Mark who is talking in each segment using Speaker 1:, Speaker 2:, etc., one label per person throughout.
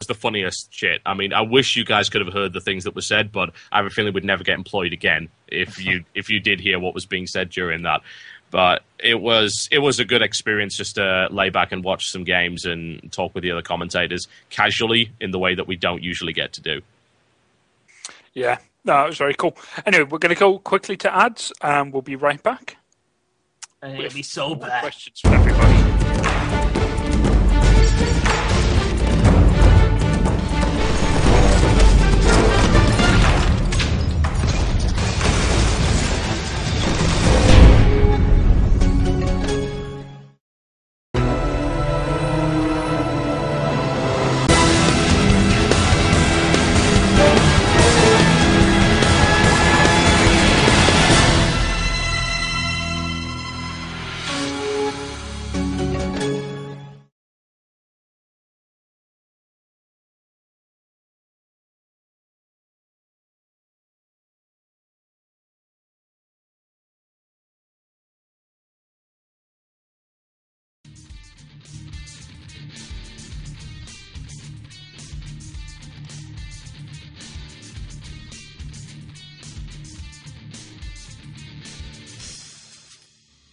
Speaker 1: was the funniest shit. I mean, I wish you guys could have heard the things that were said, but I have a feeling we'd never get employed again if you did hear what was being said during that. But it was a good experience just to lay back and watch some games and talk with the other commentators casually in the way that we don't usually get to do.
Speaker 2: Yeah, no, it was very cool. Anyway, we're going to go quickly to ads, and we'll be right back.
Speaker 3: And it'll be so bad.
Speaker 2: Questions for everybody.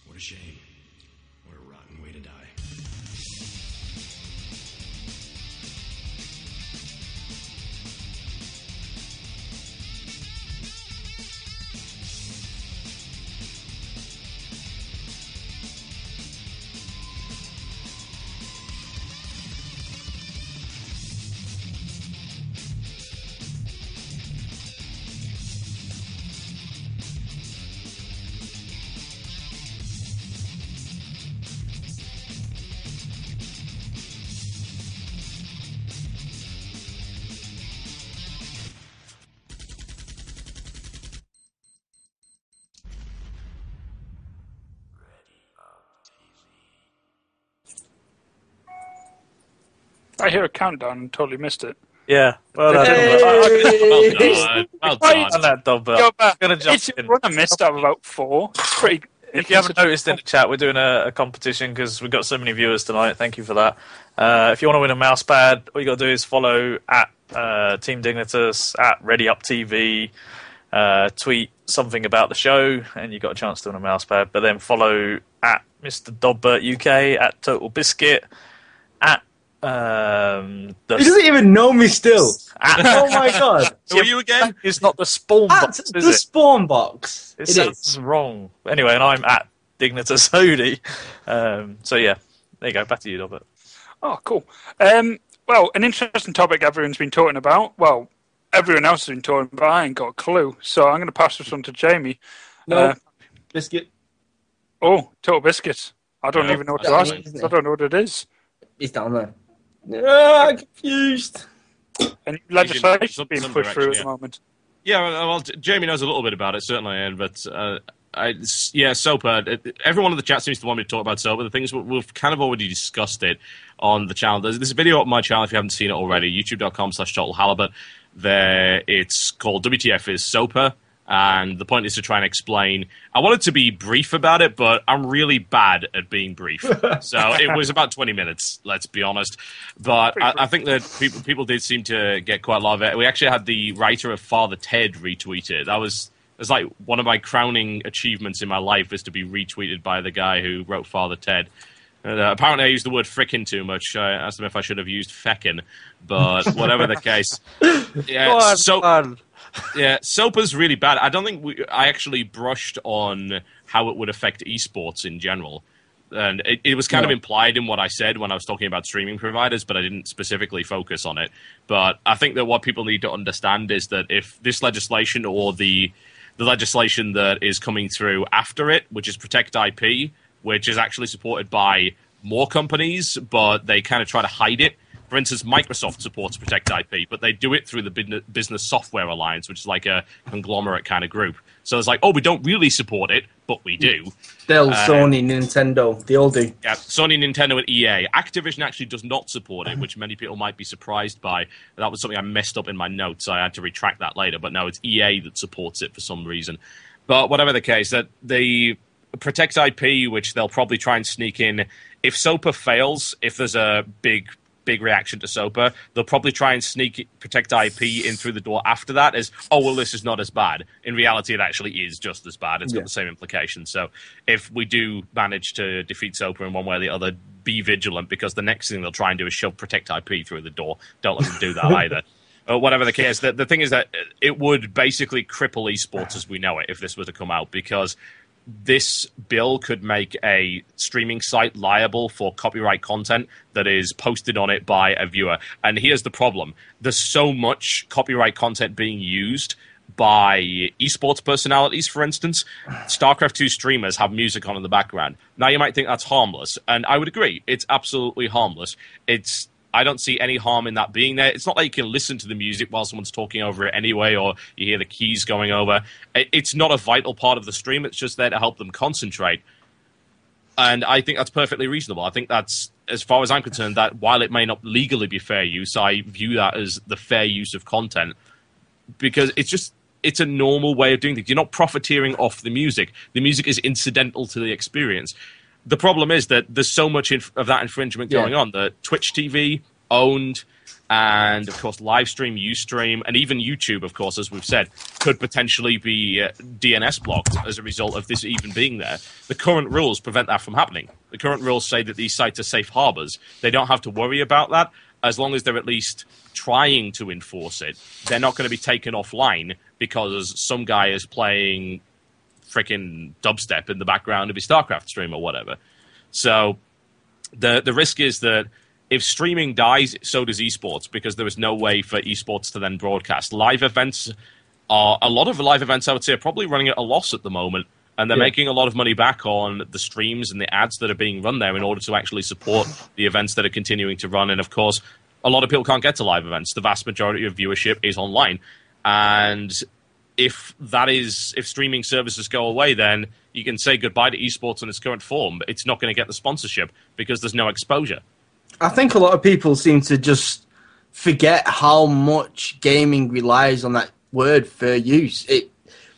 Speaker 4: What a shame. What a rotten way to die.
Speaker 2: I hear a countdown and totally missed it.
Speaker 5: Yeah. Well done.
Speaker 1: Well done.
Speaker 5: Gonna jump in.
Speaker 2: I missed out about 4. Pretty.
Speaker 5: If you haven't noticed in the chat, we're doing a competition because we've got so many viewers tonight. Thank you for that. If you want to win a mouse pad, all you got to do is follow at Team Dignitas, at ReadyupTV, tweet something about the show, and you got a chance to win a mouse pad. But then follow at Mr. Dobbert UK, at TotalBiscuit, at
Speaker 6: He doesn't even know me still. Oh my god!
Speaker 1: Who are you again?
Speaker 5: It's not the spawn box, is
Speaker 6: the
Speaker 5: it?
Speaker 6: spawn box.
Speaker 5: It sounds wrong. Anyway, and I'm at Dignitas Hody. So yeah, there you go. Back to you, Dobbert.
Speaker 2: Oh, cool. Well, an interesting topic everyone's been talking about. Well, everyone else has been talking about. I ain't got a clue. So I'm going to pass this on to Jamie.
Speaker 6: No, biscuit.
Speaker 2: Oh, TotalBiscuit. I don't even know what to ask. I don't know what it is.
Speaker 6: It's down there. I'm confused.
Speaker 2: And legislation being
Speaker 1: some
Speaker 2: pushed through at
Speaker 1: direction,
Speaker 2: the moment.
Speaker 1: Yeah, well, Jamie knows a little bit about it, certainly, but SOPA. Everyone in the chat seems to want me to talk about SOPA. The things we've kind of already discussed it on the channel. There's a video on my channel if you haven't seen it already, youtube.com/TotalHalibut. There, it's called WTF is SOPA. And the point is to try and explain. I wanted to be brief about it, but I'm really bad at being brief. So it was about 20 minutes, let's be honest. But I think that people did seem to get quite a lot of it. We actually had the writer of Father Ted retweet it. It was like one of my crowning achievements in my life is to be retweeted by the guy who wrote Father Ted. And, apparently I used the word frickin' too much. I asked him if I should have used feckin', but whatever the case. Yeah, yeah, SOPA's really bad. I don't think I actually brushed on how it would affect esports in general. And it was kind of implied in what I said when I was talking about streaming providers, but I didn't specifically focus on it. But I think that what people need to understand is that if this legislation or the legislation that is coming through after it, which is Protect IP, which is actually supported by more companies, but they kind of try to hide it. For instance, Microsoft supports Protect IP, but they do it through the Business Software Alliance, which is like a conglomerate kind of group. So it's like, oh, we don't really support it, but we do.
Speaker 6: Dell, Sony, Nintendo, they all do.
Speaker 1: Yeah, Sony, Nintendo, and EA. Activision actually does not support it, which many people might be surprised by. That was something I messed up in my notes. I had to retract that later. But no, it's EA that supports it for some reason. But whatever the case, that the Protect IP, which they'll probably try and sneak in, if SOPA fails, if there's a big big reaction to SOPA, they'll probably try and protect IP in through the door after that as, oh, well, this is not as bad. In reality, it actually is just as bad. It's got the same implications. So if we do manage to defeat SOPA in one way or the other, be vigilant, because the next thing they'll try and do is shove protect IP through the door. Don't let them do that either. Whatever the case, the thing is that it would basically cripple esports as we know it if this were to come out, because this bill could make a streaming site liable for copyright content that is posted on it by a viewer. And here's the problem. There's so much copyright content being used by esports personalities, for instance. StarCraft 2 streamers have music on in the background. Now, you might think that's harmless, and I would agree. It's absolutely harmless. I don't see any harm in that being there. It's not like you can listen to the music while someone's talking over it anyway, or you hear the keys going over. It's not a vital part of the stream. It's just there to help them concentrate. And I think that's perfectly reasonable. I think that's, as far as I'm concerned, that while it may not legally be fair use, I view that as the fair use of content, because it's a normal way of doing things. You're not profiteering off the music. The music is incidental to the experience. The problem is that there's so much of that infringement going on that Twitch TV owned, and of course Livestream, Ustream, and even YouTube, of course, as we've said, could potentially be DNS blocked as a result of this even being there. The current rules prevent that from happening. The current rules say that these sites are safe harbors. They don't have to worry about that as long as they're at least trying to enforce it. They're not going to be taken offline because some guy is playing freaking dubstep in the background of his StarCraft stream or whatever. So the risk is that if streaming dies, so does esports, because there is no way for esports to then broadcast. Live events a lot of the live events, I would say, are probably running at a loss at the moment, and they're making a lot of money back on the streams and the ads that are being run there in order to actually support the events that are continuing to run. And of course, a lot of people can't get to live events. The vast majority of viewership is online, and if streaming services go away, then you can say goodbye to esports in its current form. But it's not going to get the sponsorship because there's no exposure.
Speaker 6: I think a lot of people seem to just forget how much gaming relies on that word fair use.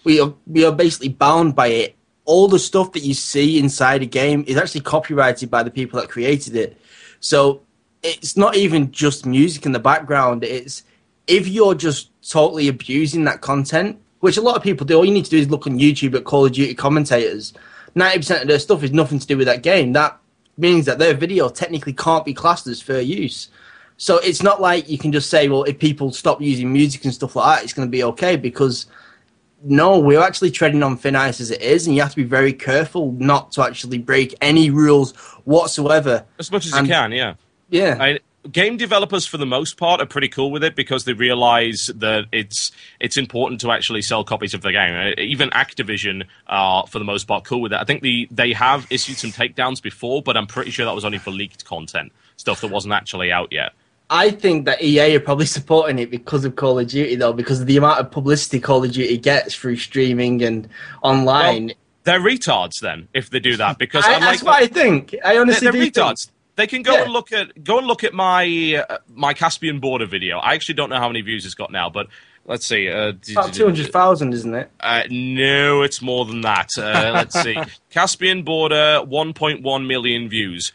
Speaker 6: We are basically bound by it. All the stuff that you see inside a game is actually copyrighted by the people that created it. So it's not even just music in the background. It's if you're just totally abusing that content, which a lot of people do, all you need to do is look on YouTube at Call of Duty commentators. 90% of their stuff is nothing to do with that game. That means that their video technically can't be classed as fair use. So it's not like you can just say, well, if people stop using music and stuff like that, it's going to be okay, because no, we're actually treading on thin ice as it is, and you have to be very careful not to actually break any rules whatsoever.
Speaker 1: As much as you can, yeah.
Speaker 6: Yeah.
Speaker 1: Game developers, for the most part, are pretty cool with it because they realize that it's important to actually sell copies of the game. Even Activision are, for the most part, cool with it. I think they have issued some takedowns before, but I'm pretty sure that was only for leaked content, stuff that wasn't actually out yet.
Speaker 6: I think that EA are probably supporting it because of Call of Duty, though, because of the amount of publicity Call of Duty gets through streaming and online.
Speaker 1: Well, they're retards then if they do that, because
Speaker 6: that's what I think. I honestly
Speaker 1: they're retards.
Speaker 6: Think.
Speaker 1: They can go and look at my Caspian Border video. I actually don't know how many views it's got now, but let's see.
Speaker 6: About 200,000, isn't it?
Speaker 1: No, it's more than that. Let's see. Caspian Border, 1.1 million views.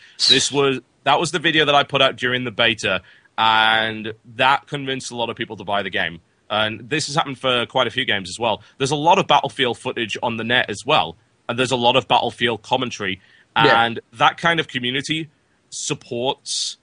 Speaker 1: That was the video that I put out during the beta, and that convinced a lot of people to buy the game. And this has happened for quite a few games as well. There's a lot of Battlefield footage on the net as well, and there's a lot of Battlefield commentary, and that kind of community supports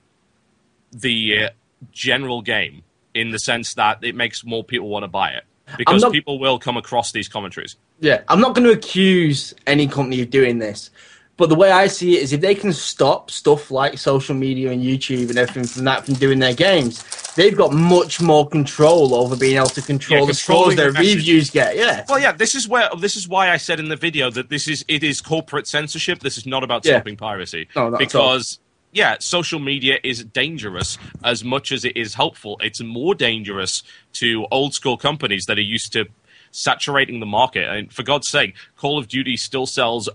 Speaker 1: the general game in the sense that it makes more people want to buy it because people will come across these commentaries. Yeah,
Speaker 6: I'm not going to accuse any company of doing this, but the way I see it is if they can stop stuff like social media and YouTube and everything from doing their games, they've got much more control over being able to control the scores their reviews get. Yeah.
Speaker 1: Well, yeah, this is why I said in the video that it is corporate censorship. This is not about stopping piracy.
Speaker 6: No, not
Speaker 1: because yeah, social media is dangerous as much as it is helpful. It's more dangerous to old school companies that are used to saturating the market. And for God's sake, Call of Duty still sells,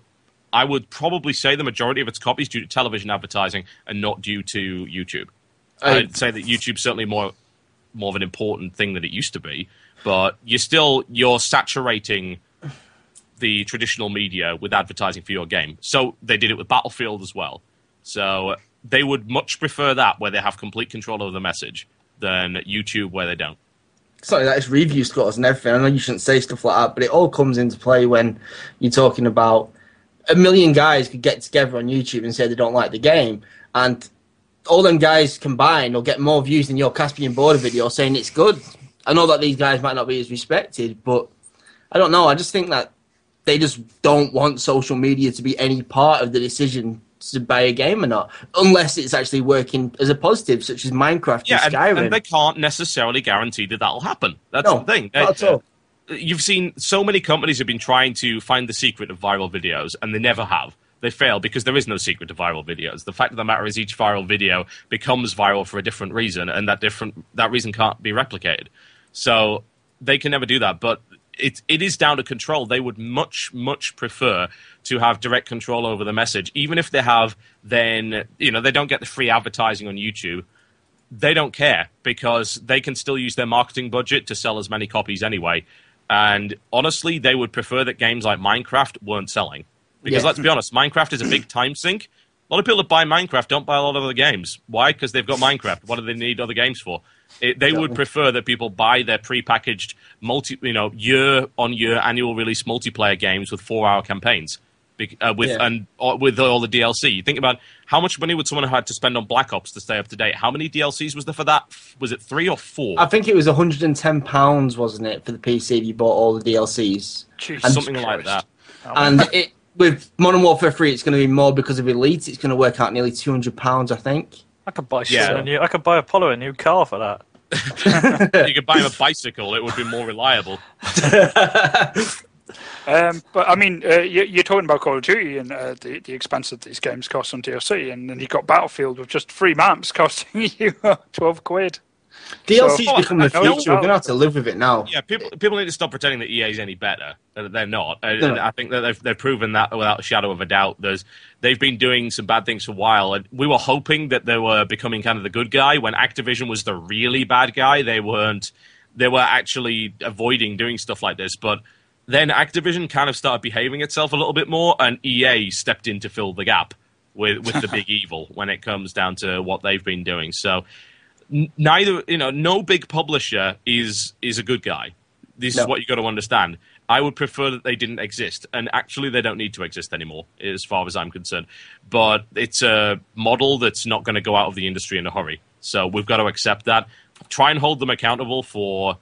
Speaker 1: I would probably say, the majority of its copies due to television advertising and not due to YouTube. I'd say that YouTube's certainly more of an important thing than it used to be, but you're saturating the traditional media with advertising for your game. So they did it with Battlefield as well. So they would much prefer that, where they have complete control over the message, than YouTube, where they don't.
Speaker 6: Sorry, that is review scores and everything. I know you shouldn't say stuff like that, but it all comes into play when you're talking about a million guys could get together on YouTube and say they don't like the game, and all them guys combined will get more views than your Caspian Border video saying it's good. I know that these guys might not be as respected, but I don't know. I just think that they just don't want social media to be any part of the decision to buy a game or not, unless it's actually working as a positive, such as Minecraft and Skyrim.
Speaker 1: And they can't necessarily guarantee that that'll happen. That's the thing.
Speaker 6: Not at all.
Speaker 1: You've seen so many companies have been trying to find the secret of viral videos, and they never have. They fail because there is no secret to viral videos. The fact of the matter is each viral video becomes viral for a different reason, and that reason can't be replicated. So they can never do that. But it is down to control. They would much, much prefer to have direct control over the message. Even if they have, then, they don't get the free advertising on YouTube. They don't care because they can still use their marketing budget to sell as many copies anyway. And honestly, they would prefer that games like Minecraft weren't selling. Because let's be honest, Minecraft is a big time sink. A lot of people that buy Minecraft don't buy a lot of other games. Why? Because they've got Minecraft. What do they need other games for? They would prefer that people buy their prepackaged year-on-year annual release multiplayer games with 4-hour campaigns, with all the DLC. You think about how much money would someone have had to spend on Black Ops to stay up to date? How many DLCs was there for that? Was it 3 or 4?
Speaker 6: I think it was £110, wasn't it, for the PC if you bought all the DLCs?
Speaker 1: Something like that.
Speaker 6: And with Modern Warfare 3, it's going to be more because of Elite. It's going to work out nearly £200, I think.
Speaker 5: I could buy I could buy Apollo a new car for that.
Speaker 1: You could buy him a bicycle. It would be more reliable.
Speaker 2: But I mean, you're talking about Call of Duty and the expense that these games cost on DLC, and then you've got Battlefield with just 3 maps costing you £12.
Speaker 6: DLC's become the future. We're going to have to live with it now.
Speaker 1: Yeah, people need to stop pretending that EA is any better. They're not. I think that they've proven that without a shadow of a doubt. They've been doing some bad things for a while, and we were hoping that they were becoming kind of the good guy when Activision was the really bad guy. They weren't. They were actually avoiding doing stuff like this, but then Activision kind of started behaving itself a little bit more, and EA stepped in to fill the gap with the big evil when it comes down to what they've been doing. So no big publisher is a good guy. This is what you got to understand. I would prefer that they didn't exist, and actually they don't need to exist anymore, as far as I'm concerned. But it's a model that's not going to go out of the industry in a hurry. So we've got to accept that. Try and hold them accountable for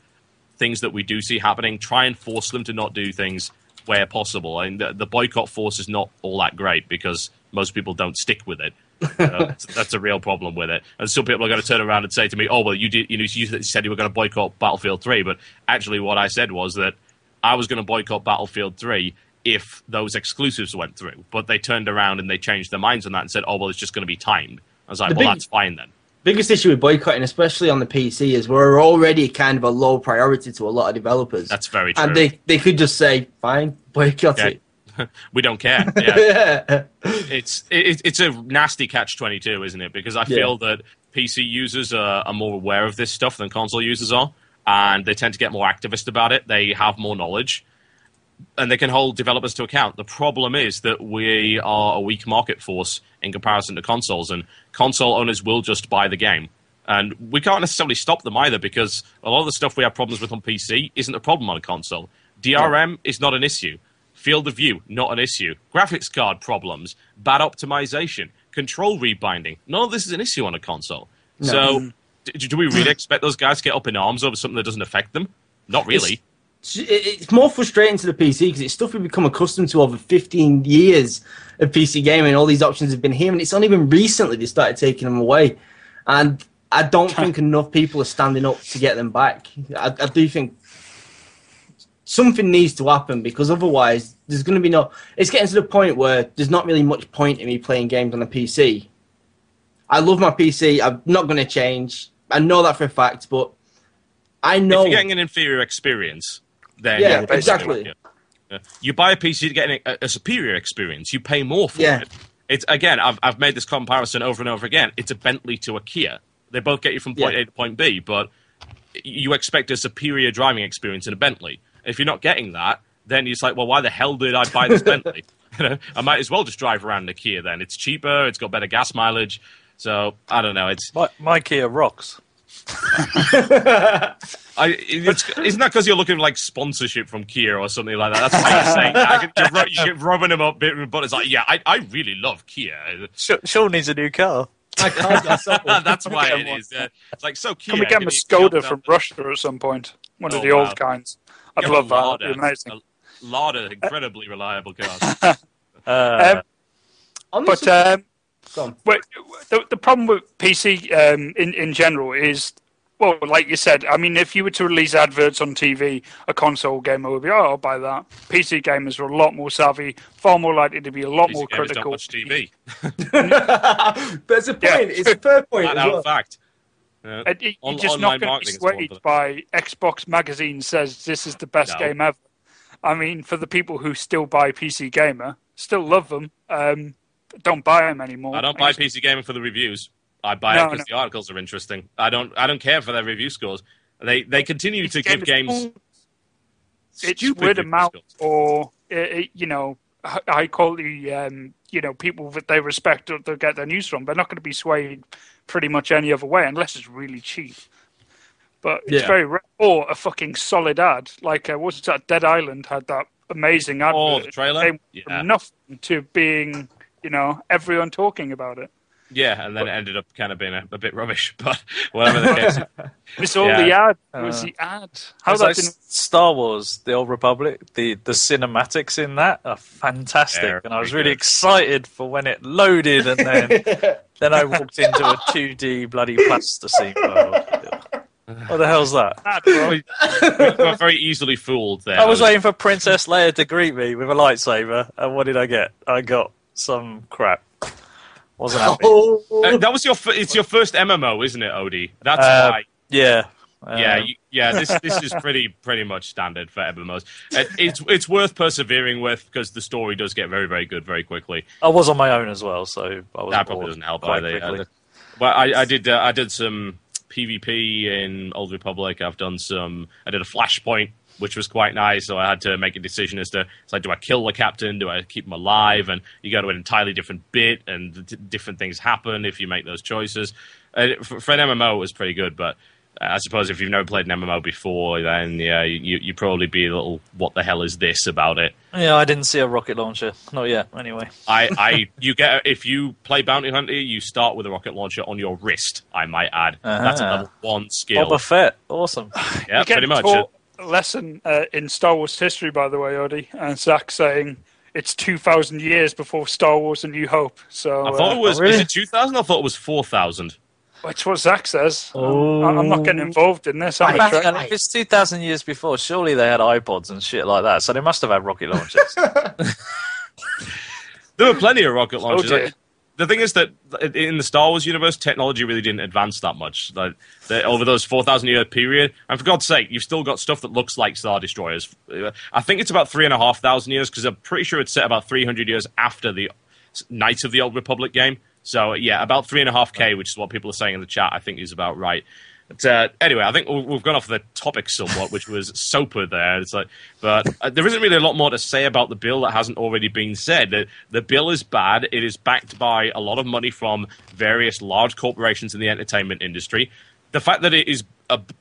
Speaker 1: things that we do see happening. Try and force them to not do things where possible. And the boycott force is not all that great because most people don't stick with it. That's a real problem with it. And some people are going to turn around and say to me, "Oh, well, you said you were going to boycott Battlefield 3," but actually, what I said was that I was going to boycott Battlefield 3 if those exclusives went through. But they turned around and they changed their minds on that and said, "Oh, well, it's just going to be timed." I was like, "Well, that's fine then."
Speaker 6: Biggest issue with boycotting, especially on the PC, is we're already kind of a low priority to a lot of developers.
Speaker 1: That's very true.
Speaker 6: And they could just say, "Fine, boycott it."
Speaker 1: We don't care. Yeah. It's a nasty catch-22, isn't it? Because I feel that PC users are more aware of this stuff than console users are, and they tend to get more activist about it. They have more knowledge, and they can hold developers to account. The problem is that we are a weak market force in comparison to consoles, and console owners will just buy the game. And we can't necessarily stop them either, because a lot of the stuff we have problems with on PC isn't a problem on a console. DRM is not an issue. Field of view, not an issue. Graphics card problems, bad optimization, control rebinding. None of this is an issue on a console. No. So, do we really expect those guys to get up in arms over something that doesn't affect them? Not really.
Speaker 6: It's more frustrating to the PC because it's stuff we've become accustomed to over 15 years of PC gaming. All these options have been here, and it's only been recently they started taking them away. And I don't think enough people are standing up to get them back. I do think something needs to happen, because otherwise there's going to be no... It's getting to the point where there's not really much point in me playing games on a PC. I love my PC. I'm not going to change. I know that for a fact, but I know... If
Speaker 1: you're getting an inferior experience, then...
Speaker 6: Yeah, exactly.
Speaker 1: You buy a PC to get a superior experience. You pay more for it. It's, again, I've made this comparison over and over again. It's a Bentley to a Kia. They both get you from point A to point B, but you expect a superior driving experience in a Bentley. If you're not getting that, then it's like, well, why the hell did I buy this Bentley? I might as well just drive around in a Kia then. It's cheaper, it's got better gas mileage. So I don't know. It's
Speaker 5: my Kia rocks.
Speaker 1: isn't that because you're looking for, like, sponsorship from Kia or something like that? That's why you're saying you're rubbing them up bit, but it's like, yeah, I really love Kia.
Speaker 5: Sean needs a new car.
Speaker 6: I can't get someone.
Speaker 1: That's why it is. It's like, so Kia.
Speaker 2: Can we get him a Skoda from Russia at some point? One of the old kinds. I'd love that. That'd be amazing.
Speaker 1: A lot of incredibly reliable cars.
Speaker 2: The problem with PC in general is, well, like you said, I mean, if you were to release adverts on TV, a console gamer would be, oh, I'll buy that. PC gamers are a lot more savvy, far more likely to be a lot more critical.
Speaker 1: Don't watch TV.
Speaker 6: But it's a point. It's a fair point.
Speaker 1: Fact.
Speaker 2: You're just not going to be swayed by Xbox Magazine says this is the best game ever. I mean, for the people who still buy PC Gamer, still love them, don't buy them anymore.
Speaker 1: I don't buy PC Gamer for the reviews. I buy it because the articles are interesting. I don't care for their review scores. They continue to give games.
Speaker 2: It's word of mouth or high quality. People that they respect or they get their news from. They're not going to be swayed pretty much any other way unless it's really cheap. But it's very rare. Or a fucking solid ad. Like, what's that? Dead Island had that amazing ad.
Speaker 1: Oh, the trailer?
Speaker 2: From nothing to being, everyone talking about it.
Speaker 1: Yeah, and then it ended up kind of being a bit rubbish, but whatever the case.
Speaker 2: It's all the ad. It was the ad.
Speaker 5: How that Star Wars, The Old Republic, the cinematics in that are fantastic. And I was really excited for when it loaded, and then I walked into a 2D bloody plasticine world. What the hell's that?
Speaker 1: We were very easily fooled there.
Speaker 5: I was waiting for Princess Leia to greet me with a lightsaber, and what did I get? I got some crap. Wasn't happy.
Speaker 1: That was it's your first MMO, isn't it, Odie? That's why.
Speaker 5: Yeah.
Speaker 1: This is pretty much standard for MMOs. It's worth persevering with because the story does get very, very good very quickly.
Speaker 5: I was on my own as well, so I was.
Speaker 1: That probably doesn't help either. Well, I did some PvP in Old Republic. I did a Flashpoint, which was quite nice. So I had to make a decision as to, do I kill the captain? Do I keep him alive? And you go to an entirely different bit, and different things happen if you make those choices. For an MMO, it was pretty good, but I suppose if you've never played an MMO before, then you probably be a little, what the hell is this about it?
Speaker 5: Yeah, I didn't see a rocket launcher. Not yet, anyway.
Speaker 1: If you play Bounty Hunter, you start with a rocket launcher on your wrist, I might add. That's a level 1 skill.
Speaker 5: Boba Fett, awesome.
Speaker 1: Yeah, pretty much.
Speaker 2: A lesson in Star Wars history, by the way, Odie, and Zach saying it's 2,000 years before Star Wars: A New Hope. So
Speaker 1: I thought it was. Is it 2,000? I thought it was 4,000.
Speaker 2: It's what Zach says. I'm not getting involved in this.
Speaker 5: If it's 2,000 years before, surely they had iPods and shit like that. So they must have had rocket launchers.
Speaker 1: There were plenty of rocket launchers. The thing is that in the Star Wars universe, technology really didn't advance that much. Over those 4,000-year period, and for God's sake, you've still got stuff that looks like Star Destroyers. I think it's about 3,500 years, because I'm pretty sure it's set about 300 years after the Knights of the Old Republic game. So, yeah, about 3.5K, which is what people are saying in the chat, I think is about right. But, anyway, I think we've gone off the topic somewhat, which was Soper there. But there isn't really a lot more to say about the bill that hasn't already been said. The bill is bad. It is backed by a lot of money from various large corporations in the entertainment industry. The fact that it is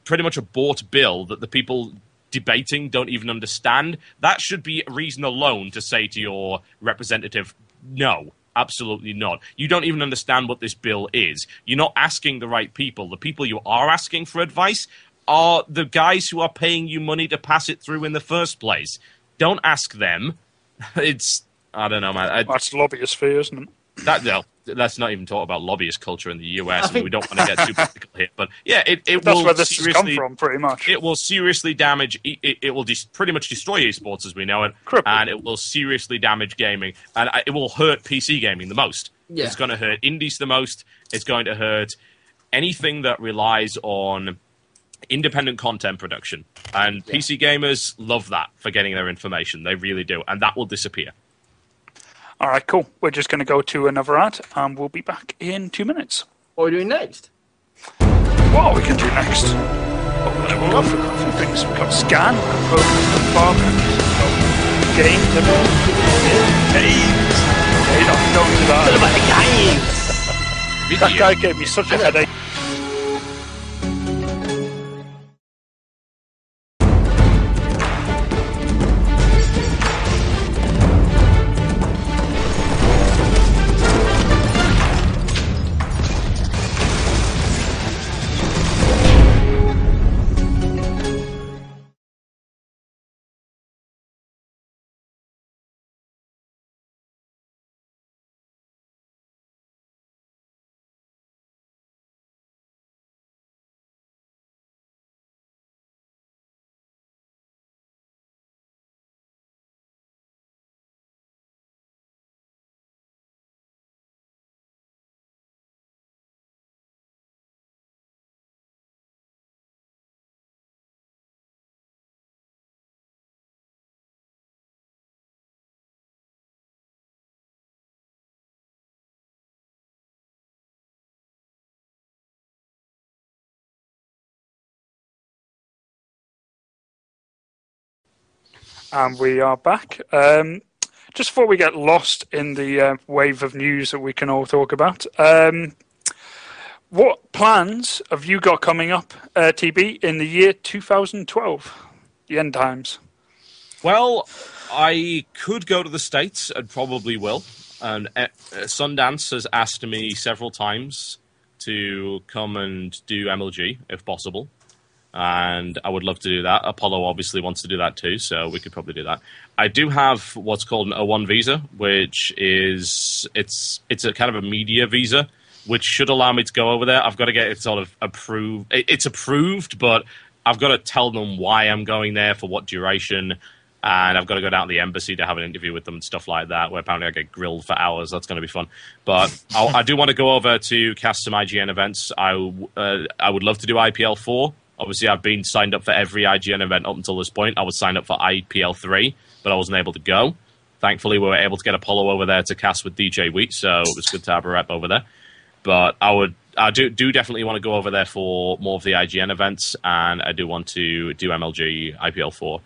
Speaker 1: pretty much a bought bill that the people debating don't even understand, that should be a reason alone to say to your representative, no. Absolutely not. You don't even understand what this bill is. You're not asking the right people. The people you are asking for advice are the guys who are paying you money to pass it through in the first place. Don't ask them. I don't know, man.
Speaker 2: That's lobbyist fee, isn't it?
Speaker 1: Let's not even talk about lobbyist culture in the US. We don't want to get too political here. But yeah,
Speaker 2: that's where this has come from, pretty much.
Speaker 1: It will seriously damage. It will pretty much destroy esports as we know it, and it will seriously damage gaming, and it will hurt PC gaming the most. Yeah. It's going to hurt indies the most. It's going to hurt anything that relies on independent content production, and PC gamers love that for getting their information. They really do, and that will disappear.
Speaker 2: All right, cool. We're just going to go to another ad, and we'll be back in 2 minutes.
Speaker 6: What are we doing next?
Speaker 2: What we can do next? We've got a few things. We've got Scan, we've got Pokemon, Games, Games. Don't do that.
Speaker 3: What about the games?
Speaker 2: That guy gave me such a headache. And we are back. Just before we get lost in the wave of news that we can all talk about, what plans have you got coming up, TB, in the year 2012, the end times?
Speaker 1: Well, I could go to the States and probably will. And Sundance has asked me several times to come and do MLG, if possible. And I would love to do that. Apollo obviously wants to do that too, so we could probably do that. I do have what's called an O1 visa, which is it's a kind of a media visa, which should allow me to go over there. I've got to get it sort of approved. It's approved, but I've got to tell them why I'm going there, for what duration, and I've got to go down to the embassy to have an interview with them and stuff like that, where apparently I get grilled for hours. That's going to be fun. But I do want to go over to cast some IGN events. I would love to do IPL 4. Obviously, I've been signed up for every IGN event up until this point. I was signed up for IPL 3, but I wasn't able to go. Thankfully, we were able to get Apollo over there to cast with DJ Wheat, so it was good to have a rep over there. But I do definitely want to go over there for more of the IGN events, and I do want to do MLG IPL 4.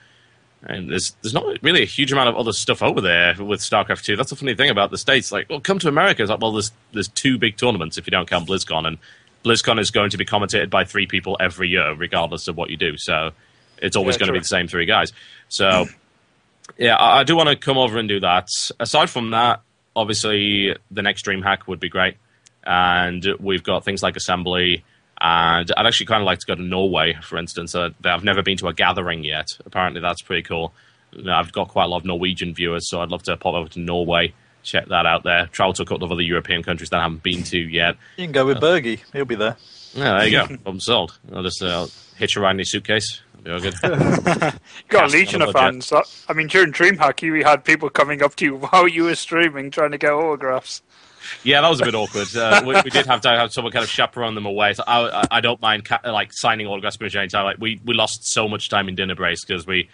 Speaker 1: And there's not really a huge amount of other stuff over there with StarCraft 2. That's the funny thing about the States. Like, well, come to America. It's like, well, there's 2 big tournaments if you don't count BlizzCon, and BlizzCon is going to be commentated by 3 people every year, regardless of what you do. So it's always going to be the same 3 guys. So, yeah, I do want to come over and do that. Aside from that, obviously, the next DreamHack would be great. And we've got things like Assembly. And I'd actually kind of like to go to Norway, for instance. I've never been to a gathering yet. Apparently, that's pretty cool. I've got quite a lot of Norwegian viewers, so I'd love to pop over to Norway. Check that out there. Travel to a couple of other European countries that I haven't been to yet.
Speaker 5: You can go with Bergie. He'll be there.
Speaker 1: Yeah, there you go. I'm sold. I'll just hitch a ride in his suitcase. It'll be all good.
Speaker 2: You've got a legion of fans. I mean, during DreamHack, you had people coming up to you while you were streaming trying to get autographs.
Speaker 1: Yeah, that was a bit awkward. We did have to have someone kind of chaperone them away. So I don't mind signing autographs pretty much anytime. Like we lost so much time in dinner breaks because we...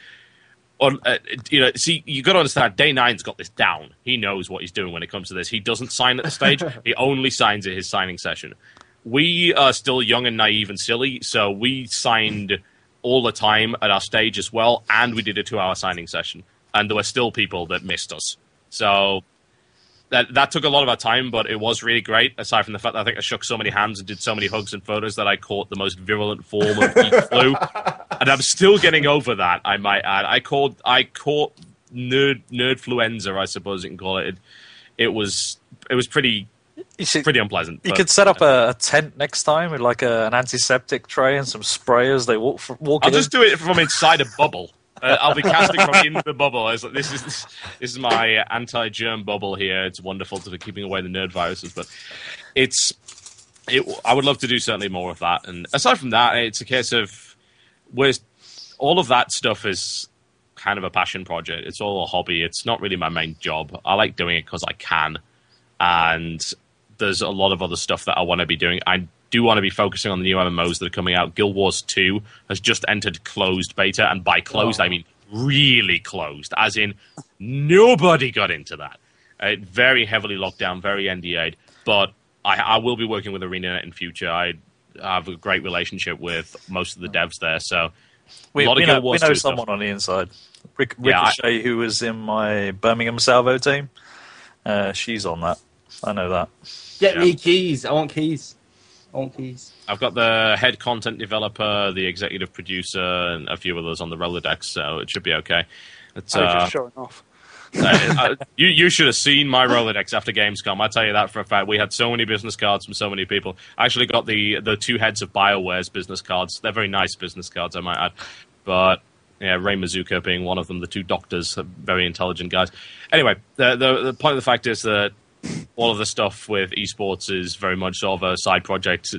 Speaker 1: see, you got to understand, Day 9's got this down. He knows what he's doing when it comes to this. He doesn't sign at the stage. He only signs at his signing session. We are still young and naive and silly, so we signed all the time at our stage as well, and we did a 2-hour signing session. And there were still people that missed us. So that took a lot of our time, but it was really great, aside from the fact that I think I shook so many hands and did so many hugs and photos that I caught the most virulent form of geek flu. And I'm still getting over that, I might add. I caught nerdfluenza, I suppose you can call it. It was pretty unpleasant.
Speaker 5: You could set up a tent next time with like an antiseptic tray and some sprayers. They walk
Speaker 1: I'll just do it from inside a bubble. I'll be casting from in the bubble. This is my anti-germ bubble here. It's wonderful to be keeping away the nerd viruses, but I would love to do certainly more of that. And aside from that, it's a case of all of that stuff is kind of a passion project. It's all a hobby. It's not really my main job. I like doing it because I can, and there's a lot of other stuff that I want to be doing. I do want to be focusing on the new MMOs that are coming out. Guild Wars 2 has just entered closed beta, and by closed, I mean really closed, as in nobody got into that. Very heavily locked down, very NDA'd, but I will be working with ArenaNet in future. I have a great relationship with most of the devs there, so
Speaker 5: we know someone on the inside. Ricochet, who was in my Birmingham Salvo team, she's on that. I know that.
Speaker 6: Get me keys. I want keys.
Speaker 1: I've got the head content developer, the executive producer, and a few others on the Rolodex, so it should be okay. It's
Speaker 2: just showing off.
Speaker 1: You should have seen my Rolodex after Gamescom. I tell you that for a fact. We had so many business cards from so many people. I actually got the two heads of BioWare's business cards. They're very nice business cards, I might add. But yeah, Ray Mazuka being one of them. The two doctors, very intelligent guys. Anyway, the point of the fact is that all of the stuff with esports is very much sort of a side project.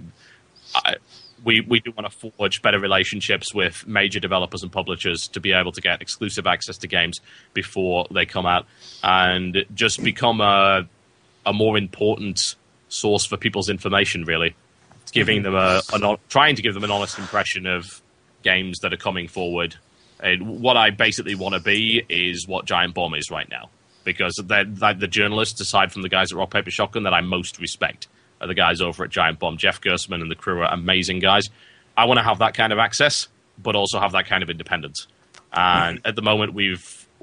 Speaker 1: We do want to forge better relationships with major developers and publishers to be able to get exclusive access to games before they come out and just become a more important source for people's information, really. Giving them trying to give them an honest impression of games that are coming forward. And what I basically want to be is what Giant Bomb is right now. Because they're the journalists, aside from the guys at Rock Paper Shotgun, that I most respect are the guys over at Giant Bomb. Jeff Gersman and the crew are amazing guys. I want to have that kind of access, but also have that kind of independence. And at the moment,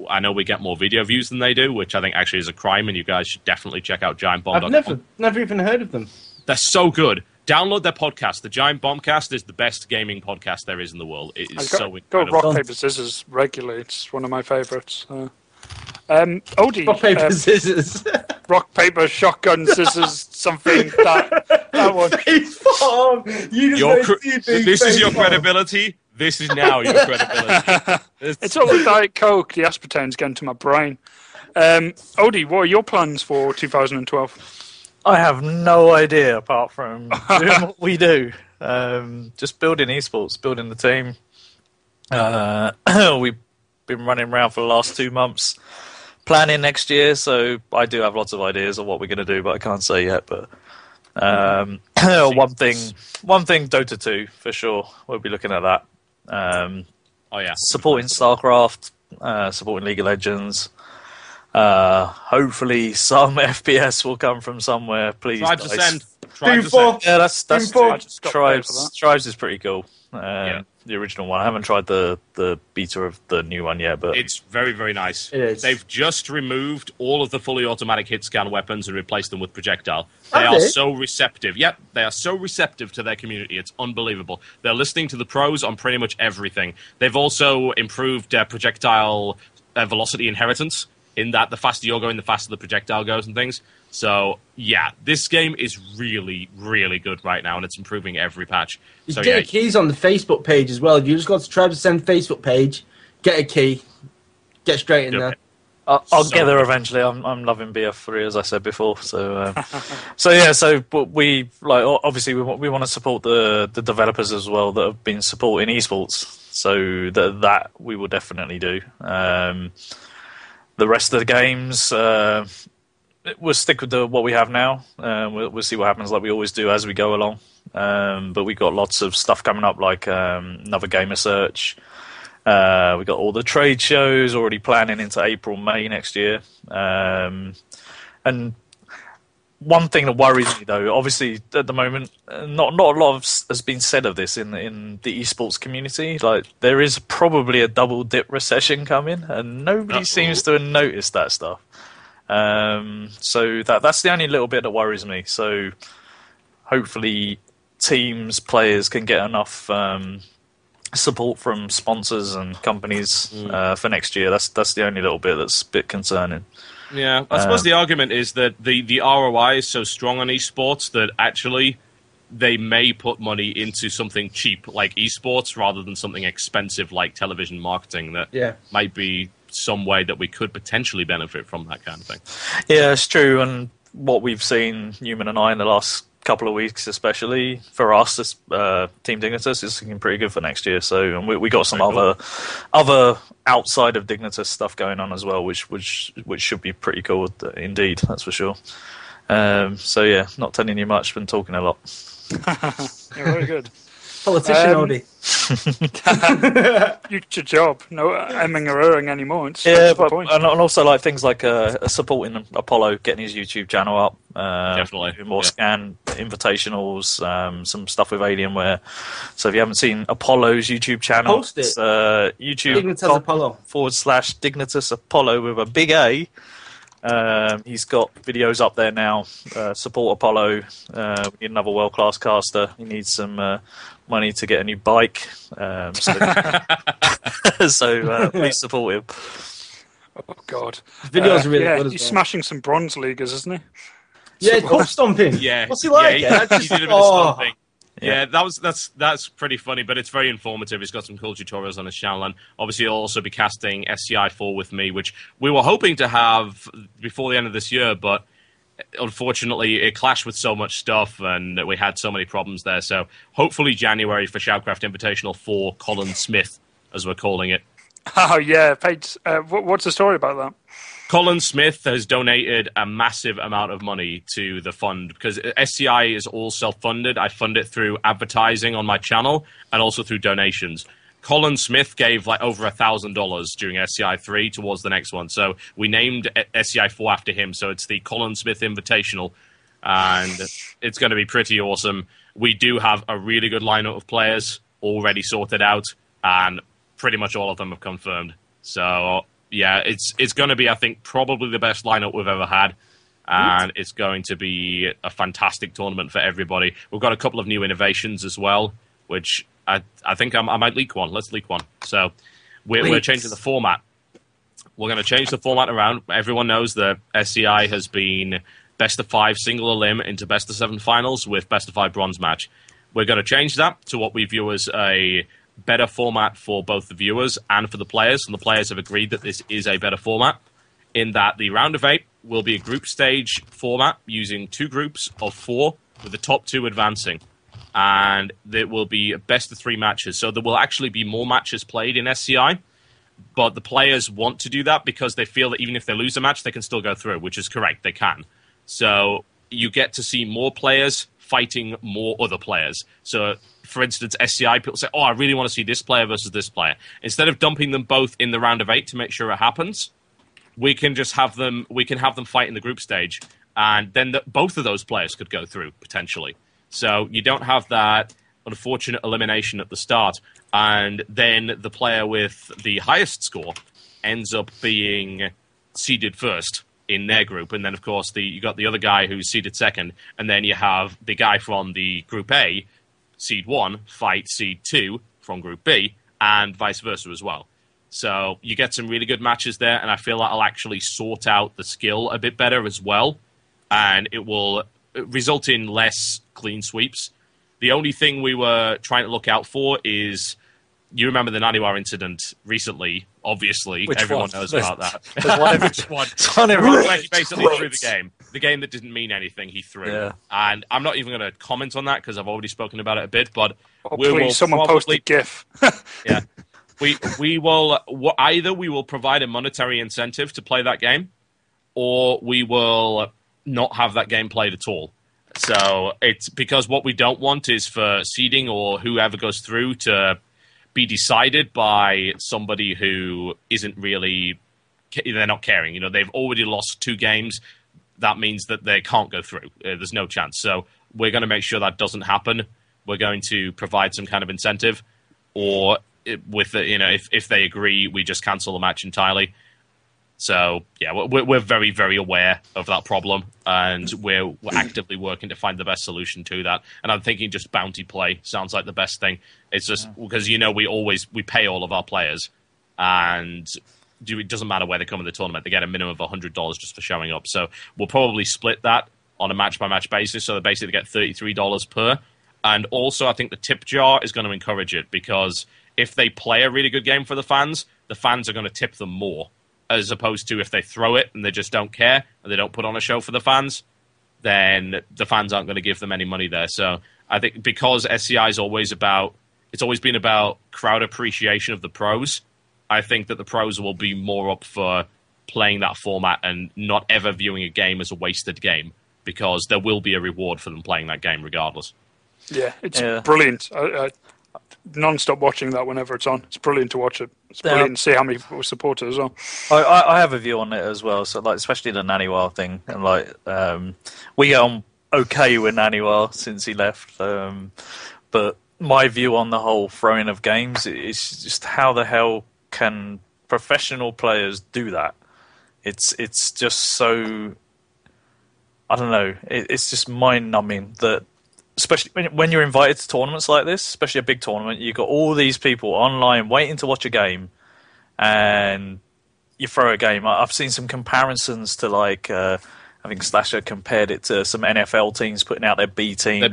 Speaker 1: I know we get more video views than they do, which I think actually is a crime, and you guys should definitely check out GiantBomb.com.
Speaker 6: I've never even heard of them.
Speaker 1: They're so good. Download their podcast. The Giant Bombcast is the best gaming podcast there is in the world. It is so incredible.
Speaker 2: Go Rock Paper Scissors regularly. It's one of my favourites. Odie.
Speaker 6: Rock Paper Scissors.
Speaker 2: Rock Paper Shotgun Scissors. Something that one.
Speaker 1: This is your credibility. This is now your credibility.
Speaker 2: It's all the Diet Coke. The aspartame's getting to my brain. Odie, what are your plans for 2012?
Speaker 5: I have no idea apart from doing what we do. Just building esports, building the team. We've been running around for the last 2 months, planning next year. So I do have lots of ideas of what we're going to do, but I can't say yet. But one thing, Dota 2 for sure. We'll be looking at that. Supporting StarCraft, supporting League of Legends. Hopefully some FPS will come from somewhere. Please,
Speaker 1: Tribes Ascend.
Speaker 5: Yeah, that's Tribes is pretty cool. The original one. I haven't tried the beta of the new one yet, but
Speaker 1: it's very, very nice.
Speaker 6: It is.
Speaker 1: They've just removed all of the fully automatic hit scan weapons and replaced them with projectile. They are so receptive. Yep, they are so receptive to their community. It's unbelievable. They're listening to the pros on pretty much everything. They've also improved projectile velocity inheritance, in that the faster you're going, the faster the projectile goes and things. So, yeah, this game is really, really good right now, and it's improving every patch.
Speaker 6: You can get keys on the Facebook page as well. You just go to Tribes Ascend Facebook page, get a key, get straight in there.
Speaker 5: I'll get there eventually. I'm loving BF3 as I said before. So, but we obviously we want to support the developers as well that have been supporting esports. So that we will definitely do. The rest of the games, we'll stick with what we have now. We'll see what happens, like we always do as we go along. But we've got lots of stuff coming up, like another Gamer Search. We've got all the trade shows already planning into April, May next year. And one thing that worries me, though, obviously at the moment, not a lot has been said of this in the esports community. Like there is probably a double dip recession coming, and nobody seems to have noticed that stuff. So that's the only little bit that worries me. So hopefully, players can get enough support from sponsors and companies for next year. That's the only little bit that's a bit concerning.
Speaker 1: Yeah, I suppose the argument is that the ROI is so strong on esports that actually they may put money into something cheap like esports rather than something expensive like television marketing that might be some way that we could potentially benefit from that kind of thing.
Speaker 5: Yeah, it's true. And what we've seen, Newman and I, in the last couple of weeks, especially for us, this Team Dignitas is looking pretty good for next year. So, and we got some other outside of Dignitas stuff going on as well, which should be pretty cool indeed. That's for sure. So yeah, not telling you much, been talking a lot.
Speaker 2: You're very good.
Speaker 6: Politician, Odie.
Speaker 2: Future job. No emming or erring anymore.
Speaker 5: And also like things like supporting Apollo, getting his YouTube channel up.
Speaker 1: Definitely.
Speaker 5: More scan invitationals, some stuff with Alienware. So if you haven't seen Apollo's YouTube channel,
Speaker 6: Post it.
Speaker 5: It's YouTube
Speaker 6: Dignitas Apollo.
Speaker 5: /Dignitas Apollo with a big A. He's got videos up there now. Support Apollo. We need another world-class caster. He needs some money to get a new bike. So please support him.
Speaker 2: Oh God,
Speaker 6: Videos are really good as
Speaker 2: he's
Speaker 6: well.
Speaker 2: smashing some bronze leaguers, isn't he?
Speaker 6: Yeah, cup stomping.
Speaker 1: Yeah.
Speaker 6: What's he like?
Speaker 1: Yeah, he did a bit of stomping.
Speaker 5: Yeah.
Speaker 1: Yeah, that's pretty funny, but it's very informative. He's got some cool tutorials on his channel, and obviously he'll also be casting SCI 4 with me, which we were hoping to have before the end of this year, but unfortunately it clashed with so much stuff, and we had so many problems there. So hopefully January for Shoutcraft Invitational 4 Colin Smith, as we're calling it.
Speaker 2: Oh yeah, Paige. What's the story about that?
Speaker 1: Colin Smith has donated a massive amount of money to the fund because SCI is all self-funded. I fund it through advertising on my channel and also through donations. Colin Smith gave like over $1,000 during SCI 3 towards the next one. So we named SCI 4 after him. So it's the Colin Smith Invitational, and it's going to be pretty awesome. We do have a really good lineup of players already sorted out, and pretty much all of them have confirmed. So yeah, it's going to be, I think, probably the best lineup we've ever had, and it's going to be a fantastic tournament for everybody. We've got a couple of new innovations as well, which I think I might leak one. Let's leak one. So we're changing the format. We're going to change the format around. Everyone knows that SCI has been best of 5 single elim into best of 7 finals with best of 5 bronze match. We're going to change that to what we view as a better format for both the viewers and for the players, and the players have agreed that this is a better format in that the round of 8 will be a group stage format using 2 groups of 4 with the top 2 advancing, and there will be best of 3 matches. So there will actually be more matches played in SCI, but the players want to do that because they feel that even if they lose a match, they can still go through, which is correct, they can. So you get to see more players fighting more other players. So for instance, SCI, people say, oh, I really want to see this player versus this player. Instead of dumping them both in the round of 8 to make sure it happens, we can just have them fight in the group stage, and then both of those players could go through, potentially. So you don't have that unfortunate elimination at the start, and then the player with the highest score ends up being seeded first in their group, and then, of course, you got the other guy who's seeded second, and then you have the guy from the Group A, Seed 1, fight Seed 2 from Group B, and vice versa as well. So you get some really good matches there, and I feel that'll actually sort out the skill a bit better as well, and it will result in less clean sweeps. The only thing we were trying to look out for is, you remember the Naniwar incident recently, obviously.
Speaker 5: Which
Speaker 1: everyone
Speaker 5: one?
Speaker 1: knows about that.
Speaker 5: There's one every
Speaker 1: Which one?
Speaker 5: It's on every
Speaker 1: Where he basically threw the game. The game that didn't mean anything, he threw.
Speaker 5: Yeah.
Speaker 1: And I'm not even going to comment on that because I've already spoken about it a bit, but
Speaker 2: Please, someone post a GIF.
Speaker 1: Yeah. We will either we will provide a monetary incentive to play that game, or we will not have that game played at all. So it's because what we don't want is for seeding or whoever goes through to be decided by somebody who isn't really, they're not caring. You know, they've already lost 2 games. That means that they can't go through. There's no chance. So we're going to make sure that doesn't happen. We're going to provide some kind of incentive, or with the, you know, if they agree, we just cancel the match entirely. So yeah, we're very, very aware of that problem, and we're actively working to find the best solution to that. And I'm thinking just bounty play sounds like the best thing. It's just because, you know, we pay all of our players, and it doesn't matter where they come in the tournament, they get a minimum of $100 just for showing up. So we'll probably split that on a match by match basis, so they basically get $33 per. And also, I think the tip jar is going to encourage it, because if they play a really good game for the fans are going to tip them more, as opposed to if they throw it and they just don't care and they don't put on a show for the fans, then the fans aren't going to give them any money there. So I think because SCI is always been about crowd appreciation of the pros, I think that the pros will be more up for playing that format and not ever viewing a game as a wasted game, because there will be a reward for them playing that game regardless.
Speaker 2: Yeah, it's brilliant. I non-stop watching that whenever it's on. It's brilliant to watch it. It's brilliant to see how many people support it as well.
Speaker 5: I have a view on it as well. So, like, especially the Naniwar thing, and like we get on okay with Naniwar since he left, but my view on the whole throwing of games is just how the hell can professional players do that? It's just so, I don't know. It's just mind-numbing that, especially when you're invited to tournaments like this, especially a big tournament, you've got all these people online waiting to watch a game, and you throw a game. I've seen some comparisons to like. I think Slasher compared it to some NFL teams putting out their B team.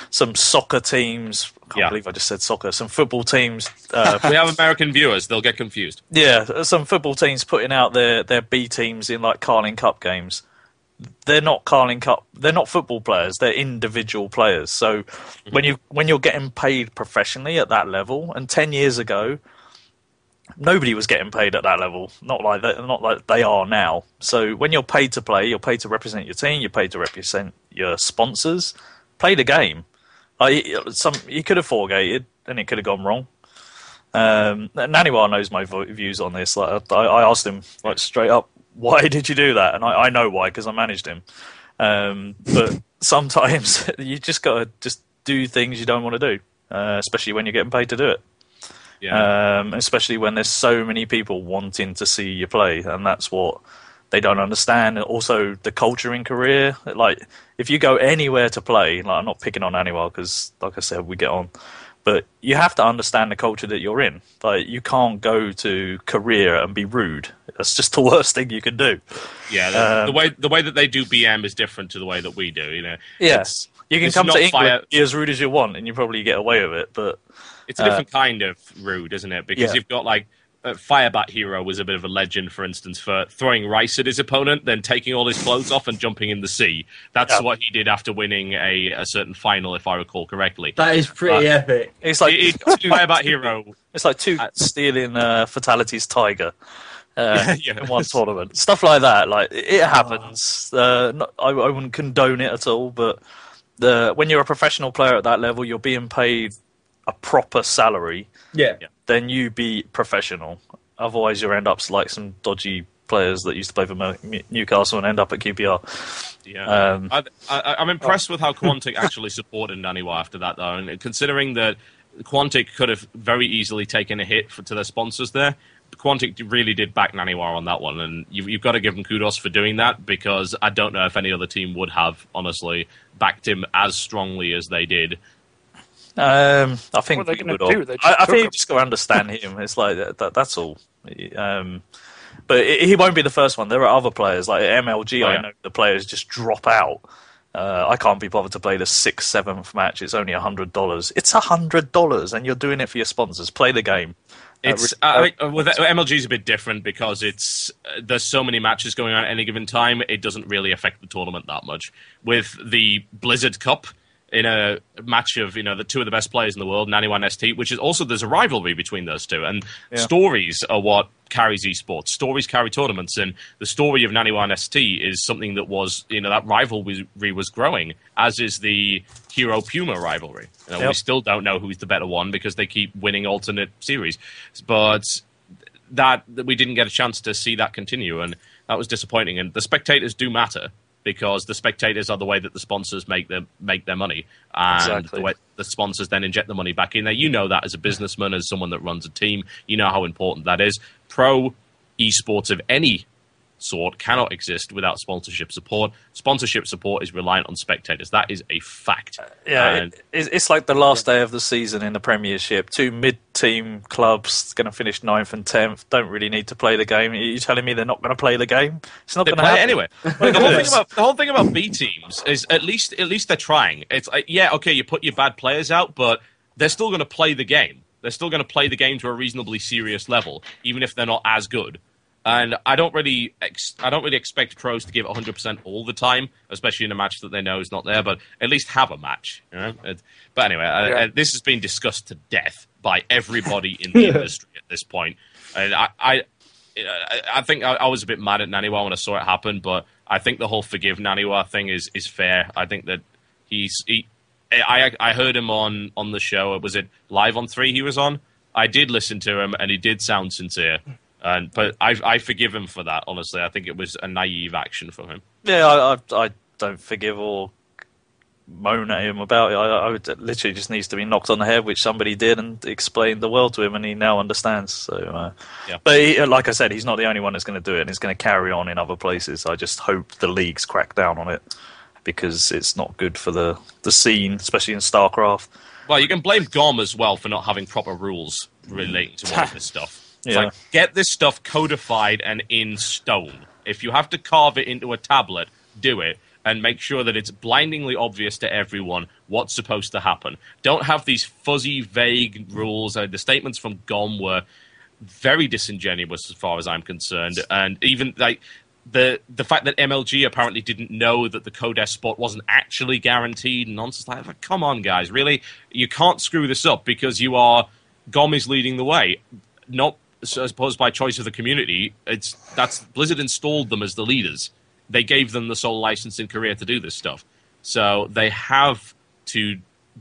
Speaker 5: Some soccer teams. I can't believe I just said soccer. Some football teams.
Speaker 1: We have American viewers. They'll get confused.
Speaker 5: Yeah, some football teams putting out their B teams in like Carling Cup games. They're not Carling Cup. They're not football players. They're individual players. So when you're getting paid professionally at that level, and 10 years ago, nobody was getting paid at that level, not like they are now. So when you're paid to play, you're paid to represent your team, you're paid to represent your sponsors. Play the game. You could have foregated, and it could have gone wrong. Naniwar knows my views on this. Like I asked him like straight up, why did you do that? And I know why, because I managed him. But sometimes you just got to just do things you don't want to do, especially when you're getting paid to do it. Yeah. Especially when there's so many people wanting to see you play, and that's what they don't understand. Also, the culture in Korea, like if you go anywhere to play, like I'm not picking on anyone because, like I said, we get on, but you have to understand the culture that you're in. Like you can't go to Korea and be rude. That's just the worst thing you can do.
Speaker 1: Yeah, the way that they do BM is different to the way that we do. You know.
Speaker 5: Yes, you can come to England, be as rude as you want, and you probably get away with it, but.
Speaker 1: It's a different kind of rude, isn't it? Because you've got like Firebat Hero was a bit of a legend, for instance, for throwing rice at his opponent, then taking all his clothes off and jumping in the sea. That's what he did after winning a certain final, if I recall correctly.
Speaker 6: That is pretty epic.
Speaker 5: It's like
Speaker 1: Firebat Hero.
Speaker 5: It's like two stealing Fatality's Tiger in one tournament. Stuff like that. Like it happens. I wouldn't condone it at all, but when you're a professional player at that level, you're being paid a proper salary, then you be professional. Otherwise, you'll end up like some dodgy players that used to play for Newcastle and end up at QPR.
Speaker 1: Yeah, I'm impressed with how Quantic actually supported Naniwa after that, though, and considering that Quantic could have very easily taken a hit to their sponsors there. Quantic really did back Naniwa on that one, and you've got to give them kudos for doing that, because I don't know if any other team would have, honestly, backed him as strongly as they did.
Speaker 5: I think what are they going to do? I think you just got to understand him. It's like that's all. But he won't be the first one. There are other players like MLG. I know the players just drop out. I can't be bothered to play the 6th, 7th match. It's only $100. It's $100, and you're doing it for your sponsors. Play the game.
Speaker 1: It's with MLG is a bit different because there's so many matches going on at any given time. It doesn't really affect the tournament that much. With the Blizzard Cup, in a match of the two of the best players in the world, Naniwa and ST, which is also there's a rivalry between those two, and stories are what carries esports. Stories carry tournaments, and the story of Naniwa and ST is something that was that rivalry was growing, as is the Hero Puma rivalry. We still don't know who's the better one because they keep winning alternate series, but that we didn't get a chance to see that continue, and that was disappointing. And the spectators do matter, because the spectators are the way that the sponsors make their money, and the way the sponsors then inject the money back in there. You know that as a businessman, as someone that runs a team, you know how important that is. Pro esports of any sort cannot exist without sponsorship support. Sponsorship support is reliant on spectators. That is a fact.
Speaker 5: It's like the last day of the season in the Premiership. Two mid-team clubs going to finish 9th and 10th. Don't really need to play the game. Are you telling me they're not going to play the game? It's not going to happen
Speaker 1: anyway. The whole thing about B teams is at least they're trying. It's like, you put your bad players out, but they're still going to play the game. They're still going to play the game to a reasonably serious level, even if they're not as good. And I don't really expect pros to give 100% all the time, especially in a match that they know is not there. But at least have a match, But anyway, this has been discussed to death by everybody in the industry at this point. And I think I was a bit mad at Naniwa when I saw it happen, but I think the whole forgive Naniwa thing is fair. I think that I heard him on the show. Was it Live on 3 he was on? I did listen to him, and he did sound sincere. But I forgive him for that, honestly. I think it was a naive action from him.
Speaker 5: Yeah, I don't forgive or moan at him about it. I would literally just needs to be knocked on the head, which somebody did, and explained the world to him, and he now understands. So, but like I said, he's not the only one that's going to do it, and it's going to carry on in other places. I just hope the leagues crack down on it, because it's not good for the scene, especially in StarCraft.
Speaker 1: Well, you can blame GOM as well for not having proper rules relating to all of this stuff. It's like, get this stuff codified and in stone. If you have to carve it into a tablet, do it, and make sure that it's blindingly obvious to everyone what's supposed to happen. Don't have these fuzzy, vague rules. The statements from GOM were very disingenuous as far as I'm concerned, and even like the fact that MLG apparently didn't know that the Codex spot wasn't actually guaranteed and nonsense like that. Come on, guys, really? You can't screw this up because GOM is leading the way, not I suppose by choice of the community. That's Blizzard installed them as the leaders. They gave them the sole license in Korea to do this stuff. So they have to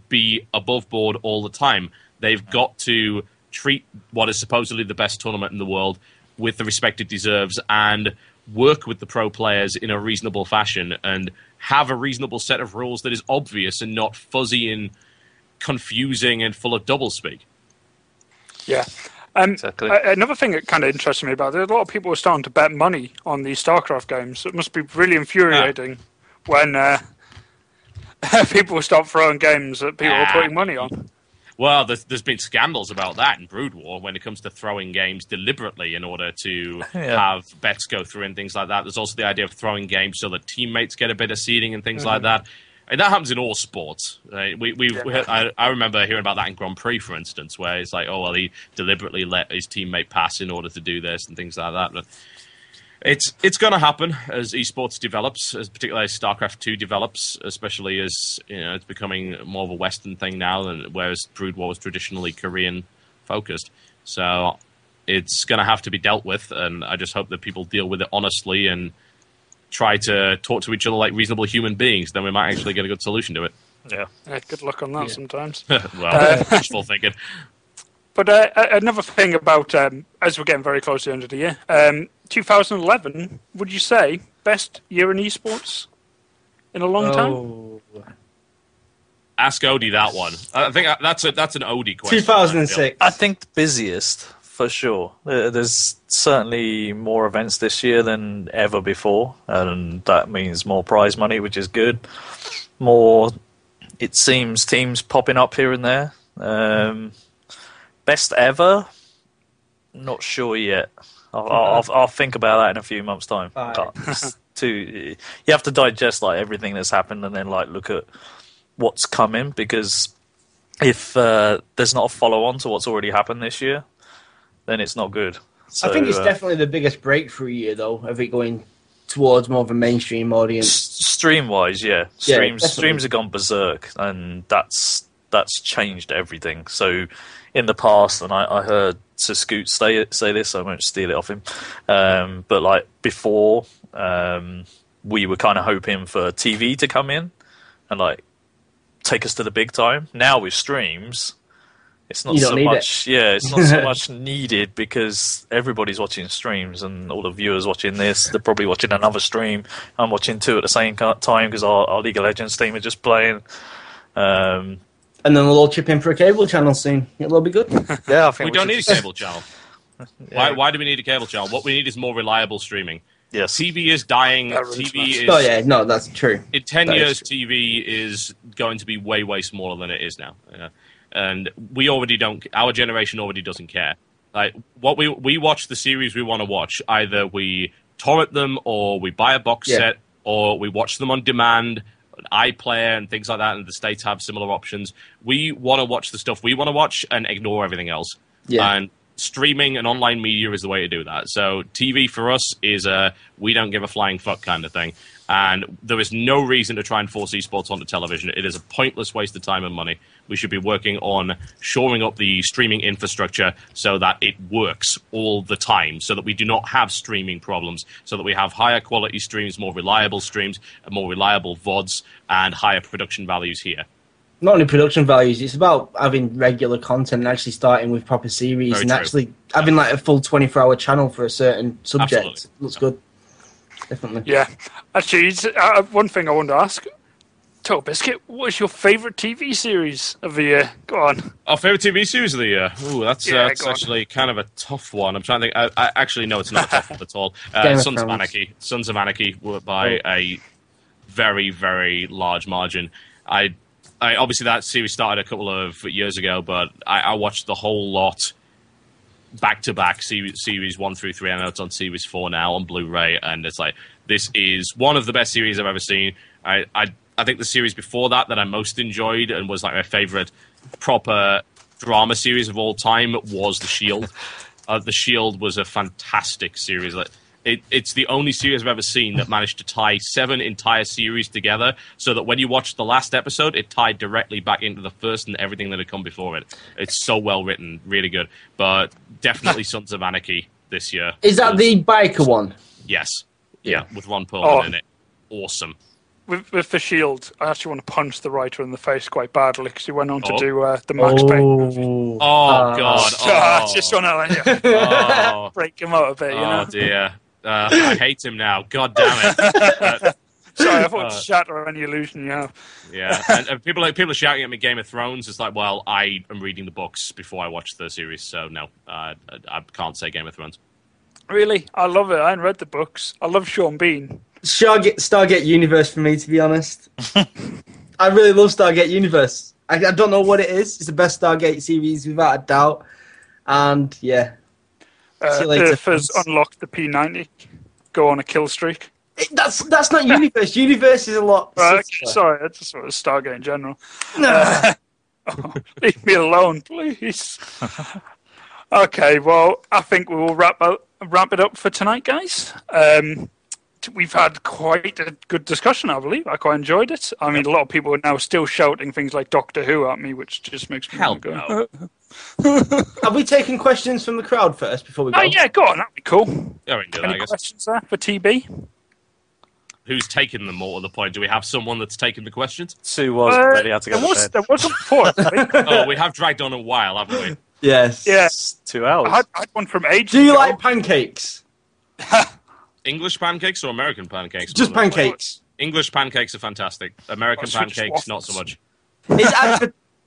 Speaker 1: be above board all the time. They've got to treat what is supposedly the best tournament in the world with the respect it deserves and work with the pro players in a reasonable fashion and have a reasonable set of rules that is obvious and not fuzzy and confusing and full of doublespeak.
Speaker 2: Yeah.
Speaker 5: Exactly.
Speaker 2: Another thing that kind of interests me about it, a lot of people are starting to bet money on these StarCraft games. It must be really infuriating when people start throwing games that people are putting money on.
Speaker 1: Well, there's been scandals about that in Brood War when it comes to throwing games deliberately in order to have bets go through and things like that. There's also the idea of throwing games so that teammates get a bit of seeding and things like that. And that happens in all sports. I remember hearing about that in Grand Prix, for instance, where it's like, oh, well, he deliberately let his teammate pass in order to do this and things like that. But it's going to happen as esports develops, as particularly as StarCraft 2 develops, especially as it's becoming more of a Western thing now, whereas Brood War was traditionally Korean focused. So it's going to have to be dealt with, and I just hope that people deal with it honestly and try to talk to each other like reasonable human beings. Then we might actually get a good solution to it.
Speaker 2: Yeah, good luck on that sometimes.
Speaker 1: Well, wishful thinking.
Speaker 2: But another thing about, as we're getting very close to the end of the year, 2011, would you say, best year in esports in a long time?
Speaker 1: Ask Odie that one. I think that's an Odie question.
Speaker 6: 2006.
Speaker 5: I think the busiest, for sure. There's certainly more events this year than ever before, and that means more prize money, which is good. More, it seems, teams popping up here and there. Best ever? Not sure yet. I'll think about that in a few months' time. You have to digest like everything that's happened and then like look at what's coming, because if there's not a follow-on to what's already happened this year, then it's not good. So,
Speaker 6: I think it's definitely the biggest breakthrough year, though, of it going towards more of a mainstream audience.
Speaker 5: Stream-wise, streams have gone berserk, and that's changed everything. So in the past, and I heard Sir Scoot say this, so I won't steal it off him, but like before, we were kind of hoping for TV to come in and like take us to the big time. Now with streams, it's not so much. It's not so much needed, because everybody's watching streams, and all the viewers watching this, they're probably watching another stream. I'm watching two at the same time because our League of Legends team are just playing.
Speaker 6: And then we'll all chip in for a cable channel soon. It'll all be good.
Speaker 5: Yeah, I think
Speaker 1: we don't need a cable channel. Why do we need a cable channel? What we need is more reliable streaming.
Speaker 5: Yes.
Speaker 1: TV is dying. TV is.
Speaker 6: Oh yeah, no, that's true.
Speaker 1: In 10 years, TV is going to be way, way smaller than it is now. And we already don't. Our generation already doesn't care. Like what we watch the series we want to watch. Either we torrent them, or we buy a box set, or we watch them on demand, an iPlayer and things like that. And the States have similar options. We want to watch the stuff we want to watch and ignore everything else. Yeah. And streaming and online media is the way to do that. So TV for us is a we don't give a flying fuck kind of thing. And there is no reason to try and force esports onto television. It is a pointless waste of time and money. We should be working on shoring up the streaming infrastructure so that it works all the time, so that we do not have streaming problems, so that we have higher quality streams, more reliable streams, more reliable VODs, and higher production values here.
Speaker 6: Not only production values, it's about having regular content and actually starting with proper series. Very and true. Actually having like a full 24-hour channel for a certain subject. Absolutely. Looks good. Definitely.
Speaker 2: Yeah. Actually, one thing I wanted to ask. TotalBiscuit, what is your favourite TV series of the year? Go on.
Speaker 1: Our favourite TV series of the year? Ooh, that's
Speaker 2: Yeah,
Speaker 1: actually kind of a tough one. I'm trying to think. Actually, no, it's not a tough one at all. Sons of Anarchy. Sons of Anarchy were by a very, very large margin. I obviously that series started a couple of years ago, but I watched the whole lot back to back, series 1 through 3. I know it's on series 4 now on Blu-ray, and it's like, this is one of the best series I've ever seen. I think the series before that I most enjoyed and was like my favorite proper drama series of all time was The Shield. The Shield was a fantastic series. It's the only series I've ever seen that managed to tie 7 entire series together, so that when you watched the last episode, it tied directly back into the first and everything that had come before it. It's so well written, really good. But definitely Sons of Anarchy this year.
Speaker 6: Is that the biker one?
Speaker 1: Yes. Yeah, with Ron Perlman in it. Awesome.
Speaker 2: With The Shield, I actually want to punch the writer in the face quite badly because he went on to do the Max Payne movie.
Speaker 1: Oh, God.
Speaker 2: I just want to break him out a bit, you know?
Speaker 1: Oh, dear. I hate him now. God damn it.
Speaker 2: Sorry, I thought to shatter any illusion you have.
Speaker 1: Yeah, and people are shouting at me Game of Thrones. It's like, well, I am reading the books before I watch the series, so no, I can't say Game of Thrones.
Speaker 2: Really? I love it. I haven't read the books. I love Sean Bean.
Speaker 6: Stargate Universe for me, to be honest. I really love Stargate Universe. I don't know what it is. It's the best Stargate series without a doubt. And yeah. See you later,
Speaker 2: Earth has unlocked the P90. Go on a kill streak.
Speaker 6: That's not Universe. Universe is a lot.
Speaker 2: Sorry, that's just sort of Stargate in general. Leave me alone, please. Okay, well, I think we will wrap it up for tonight, guys. We've had quite a good discussion, I believe. I quite enjoyed it. I mean, a lot of people are now still shouting things like Doctor Who at me, which just makes me want to go.
Speaker 1: No.
Speaker 6: Have we taken questions from the crowd first before we go?
Speaker 2: Oh, yeah, go on. That'd be cool.
Speaker 1: Yeah, we can do that,
Speaker 2: Any
Speaker 1: I guess.
Speaker 2: questions there for TB?
Speaker 1: Who's taken them more to the point? Do we have someone that's taken the questions?
Speaker 5: Sue was ready to go to bed.
Speaker 2: There was before, I think.
Speaker 1: Oh, we have dragged on a while, haven't we?
Speaker 6: Yes.
Speaker 2: Yeah.
Speaker 5: 2 hours.
Speaker 2: I had one from ages
Speaker 6: Do you
Speaker 2: ago.
Speaker 6: like pancakes?
Speaker 1: English pancakes or American pancakes?
Speaker 6: Just pancakes.
Speaker 1: English pancakes are fantastic. American pancakes, not so much.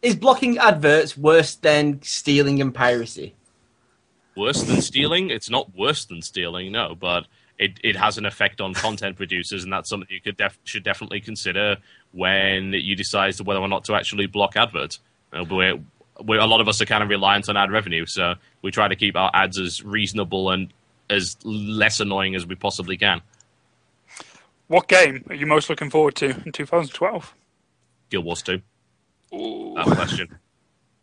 Speaker 6: Is blocking adverts worse than stealing and piracy?
Speaker 1: Worse than stealing? It's not worse than stealing, no, but it has an effect on content producers, and that's something you should definitely consider when you decide whether or not to actually block adverts. A lot of us are kind of reliant on ad revenue, so we try to keep our ads as reasonable and as less annoying as we possibly can.
Speaker 2: What game are you most looking forward to in 2012?
Speaker 1: Guild Wars 2.
Speaker 2: Ooh.
Speaker 1: That question.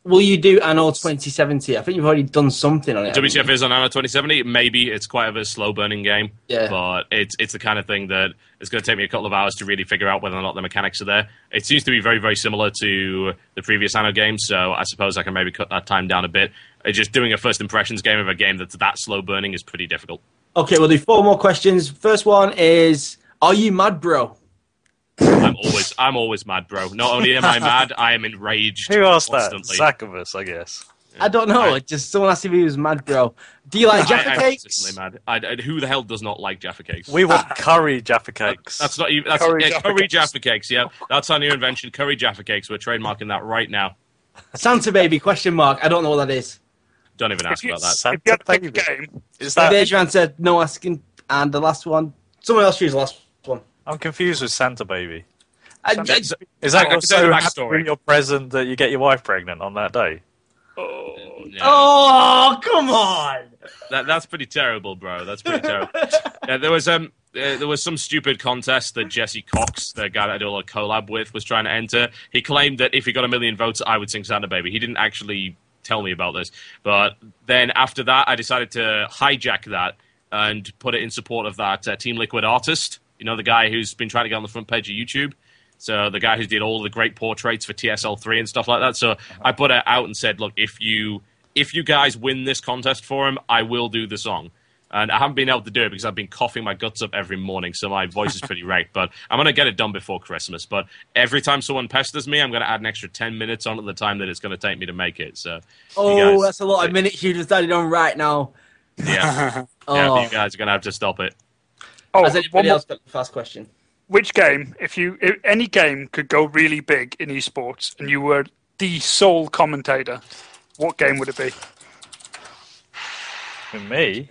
Speaker 6: Will you do Anno 2070? I think you've already done something on it.
Speaker 1: WTF is on Anno 2070. Maybe it's quite a slow-burning game,
Speaker 6: Yeah.
Speaker 1: but it's the kind of thing that it's going to take me a couple of hours to really figure out whether or not the mechanics are there. It seems to be very, very similar to the previous Anno games, so I suppose I can maybe cut that time down a bit. Just doing a first impressions game of a game that's that slow-burning is pretty difficult.
Speaker 6: Okay, we'll do 4 more questions. First one is, are you mad, bro?
Speaker 1: I'm always mad, bro. Not only am I mad, I am enraged.
Speaker 5: Who asked
Speaker 1: constantly.
Speaker 5: that? Zacchaeus, I guess.
Speaker 6: I don't know. Just someone asked if he was mad, bro. Do you like Jaffa
Speaker 1: I'm
Speaker 6: cakes?
Speaker 1: consistently mad. Who the hell does not like Jaffa cakes?
Speaker 5: We want curry Jaffa cakes.
Speaker 1: That's not even. That's curry Jaffa cakes. Yeah, that's our new invention. Curry Jaffa cakes. We're trademarking that right now.
Speaker 6: Santa baby? Question mark. I don't know what that is.
Speaker 1: Don't even ask about that.
Speaker 2: If you had to pick a game,
Speaker 5: Is that?
Speaker 6: There's your answer. No asking. And the last one. Someone else choose the last one.
Speaker 5: I'm confused with Santa Baby.
Speaker 1: Hang
Speaker 5: Is that
Speaker 1: on,
Speaker 5: you're
Speaker 1: I can
Speaker 5: so
Speaker 1: tell you the
Speaker 5: happy
Speaker 1: backstory.
Speaker 5: with your present that you get your wife pregnant on that day?
Speaker 1: Yeah.
Speaker 6: Oh, come on!
Speaker 1: That's pretty terrible, bro. That's pretty terrible. Yeah, there was some stupid contest that Jesse Cox, the guy that I did a collab with, was trying to enter. He claimed that if he got 1 million votes, I would sing Santa Baby. He didn't actually tell me about this. But then after that, I decided to hijack that and put it in support of that Team Liquid artist. You know, the guy who's been trying to get on the front page of YouTube. So the guy who did all the great portraits for TSL3 and stuff like that. So I put it out and said, look, if you guys win this contest for him, I will do the song. And I haven't been able to do it because I've been coughing my guts up every morning, so my voice is pretty wrecked. But I'm going to get it done before Christmas. But every time someone pesters me, I'm going to add an extra 10 minutes onto the time that it's going to take me to make it. So,
Speaker 6: That's a lot of minutes you just added on right now.
Speaker 1: Yeah,
Speaker 6: Oh.
Speaker 1: you guys are going to have to stop it.
Speaker 2: Oh,
Speaker 6: Has anybody else got the fast question?
Speaker 2: which game, if any game could go really big in esports and you were the sole commentator, what game would it be?
Speaker 5: For me?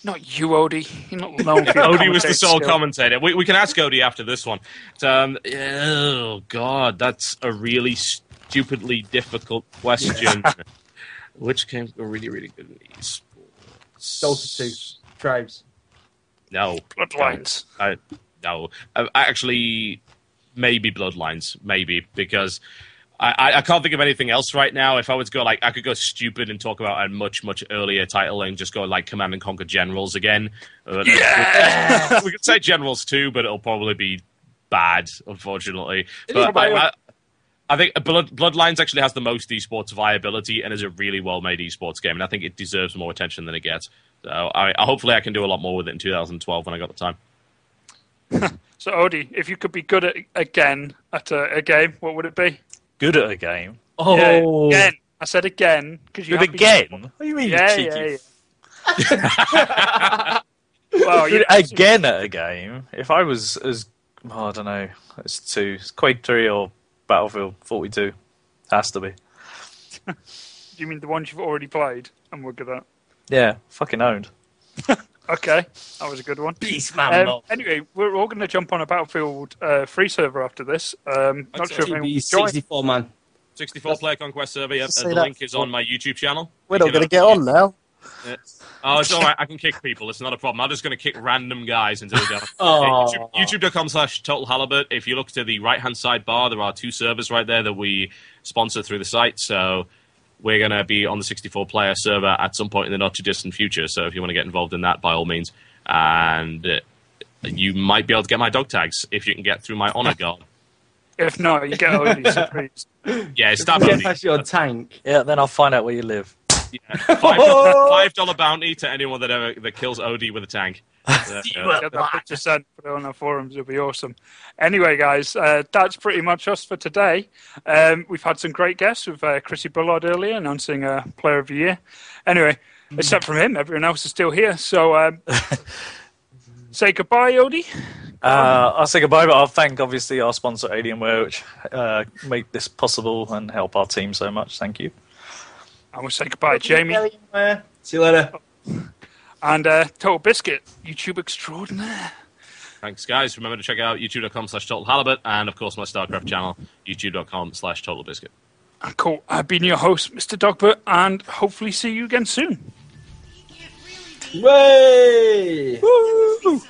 Speaker 2: Not you, Odie. You're not known for your
Speaker 1: Odie was the sole
Speaker 2: skill.
Speaker 1: commentator. We can ask Odie after this one. Oh, God, that's a really stupidly difficult question. Which games are really, really good in esports?
Speaker 6: Dota 2. Tribes.
Speaker 1: No.
Speaker 2: Bloodlines.
Speaker 1: No. Actually, maybe Bloodlines. Maybe, because I can't think of anything else right now. If I was to go, I could go stupid and talk about a much, much earlier title and just go, Command and Conquer Generals again.
Speaker 2: Yeah!
Speaker 1: We could say Generals too, but it'll probably be bad, unfortunately. But I think Bloodlines actually has the most esports viability and is a really well-made esports game, and I think it deserves more attention than it gets. So hopefully I can do a lot more with it in 2012 when I got the time.
Speaker 2: So, Odie, if you could be good at a game, what would it be?
Speaker 5: Good at a game?
Speaker 6: Oh.
Speaker 2: Yeah, again. I said again.
Speaker 5: Good again? What do you mean, cheeky?
Speaker 2: Well,
Speaker 5: good again at a game? If I was as... Oh, I don't know. It's two. It's Quake 3 or Battlefield 42. Has to be.
Speaker 2: Do you mean the ones you've already played and we're good at?
Speaker 5: Yeah, fucking owned.
Speaker 2: Okay, that was a good one.
Speaker 3: Beast man.
Speaker 2: Anyway, we're all going to jump on a Battlefield free server after this. Not sure if anyone's joined.
Speaker 6: 64 man.
Speaker 1: 64 player conquest server. Yep. The link is on my YouTube channel.
Speaker 7: We're not going to get on now.
Speaker 1: Yeah. Oh, it's all right. I can kick people. It's not a problem. I'm just going to kick random guys until we go. YouTube.com/TotalHalibut. If you look to the right-hand side bar, there are 2 servers right there that we sponsor through the site. So we're going to be on the 64-player server at some point in the not-too-distant future. So if you want to get involved in that, by all means. And you might be able to get my dog tags if you can get through my honor guard.
Speaker 2: If not, you get Odie's surprise.
Speaker 1: Yeah, stop
Speaker 6: Get past your tank.
Speaker 5: Yeah, then I'll find out where you live.
Speaker 1: Yeah. $5 bounty to anyone that kills Odie with a tank.
Speaker 2: Get that picture sent, put it on our forums, it'll be awesome. Anyway, guys, that's pretty much us for today. We've had some great guests with Chrissy Bullard earlier announcing Player of the Year. Anyway, except from him, everyone else is still here. So say goodbye, Odie.
Speaker 5: I'll say goodbye, but I'll thank, obviously, our sponsor, Alienware, which made this possible and help our team so much. Thank you.
Speaker 2: And we'll say goodbye, Jamie.
Speaker 6: See you later.
Speaker 2: And TotalBiscuit, YouTube extraordinaire.
Speaker 1: Thanks, guys. Remember to check out youtube.com/TotalHalibut and, of course, my StarCraft channel, youtube.com/TotalBiscuit.
Speaker 2: Cool. I've been your host, Mr. Dogbert, and hopefully see you again soon.
Speaker 6: Way! Woo!